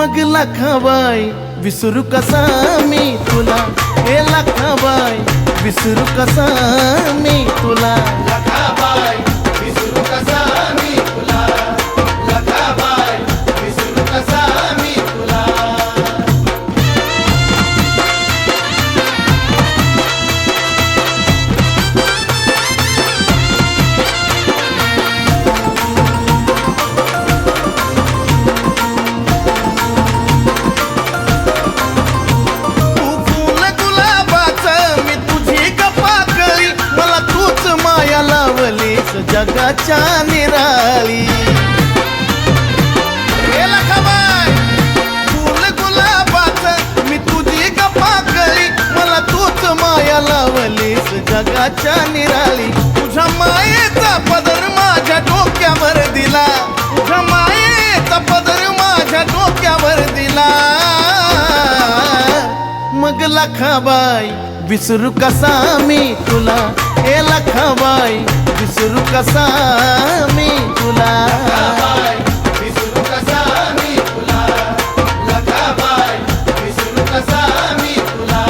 मग लाखाबाई विसरू कसा मी तुला, हे लाखाबाई विसरू कसा मी तुला, लखाबाई विसरू कसा मी तुला, लखाबाई विसरू कसा मी तुला. तू फुल गुलाबाचं मी तुझी गप्पाकळी, मला तूच माया लावलीस जगाच्या निराळी. हे लाखाबाई फुल गुलाबाचं मी तुझी गप्पाकळी, मला तूच माया लावलीस जगाच्या निराळी. तुझ्या मायेचा पदर माझ्या डोक्यावर दिला, तुझ्या मायेचा पदर माझ्या डोक्यावर दिला. मग लाखाबाई विसरू कसा मी तुला, हे लाखाबाई विसरू कसा मी तुला. लखाबाई विसरू कसा मी तुला, लखाबाई विसरू कसा मी तुला.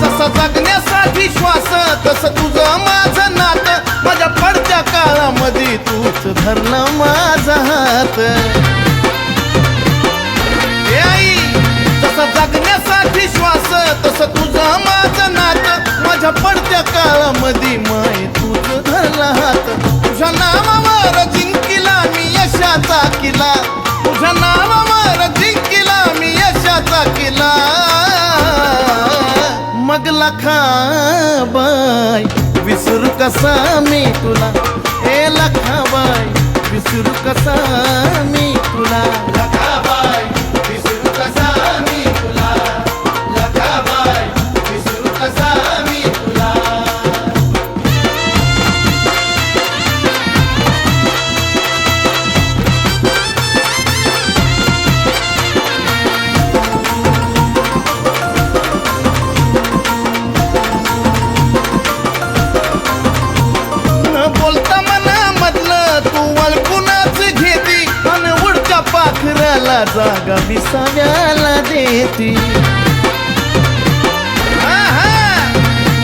जसं जगण्यासाठी श्वास तसं तुझं माझं नातं, माझ्या पडत्या काळामध्ये तूच धरलं माझा हात. हे आई जसं जगण्यासाठी श्वास तसं तुझं माझं नातं, माझ्या पडत्या काळामध्ये माय तूच धरला हात. तुझ्या नावावर जिंकिला मी यशाचा किला, तुझ्या नावावर जिंकिला मी यशाचा किला. मग लाखाबाई विसरू कसा मी तुला, हे लाखाबाई विसरू कसा मी तुला. लखाबाई विसरू कसा मी तुला, लखाबाई विसरू कसा मी तुला. न बोलता मनामधलं तू वळकुणाच घेती, आणि उडत्या पाखराला जागा विसाव्याला देती.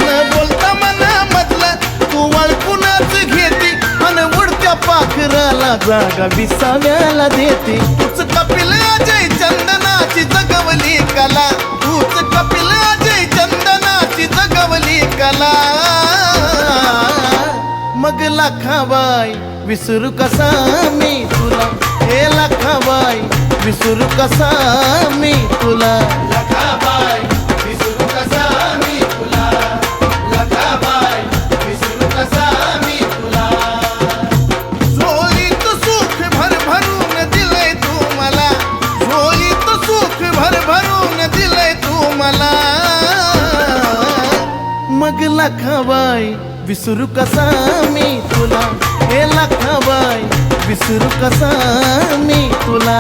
न बोलता मनामधलं तू वळकुणाच घेती, आणि उडत्या पाखराला जागा विसाव्याला देती. तूच कपिल अजय चंदनाची जगवली कला, तूच कपिल अजय चंदनाची जगवली कला. मग लाखाबाई विसरू कसा मी तुला, हे लाखाबाई विसरू कसा मी तुला. लखाबाई विसरू कसा मी तुला, लखाबाई विसरू कसा मी तुला. झोळीत सुख भरभरून दिलंय तू मला, झोळीत सुख भरभरून दिलंय तू मला. मग लाखाबाई विसरू कसा मी तुला, हे लाखाबाई विसरू कसा मी तुला.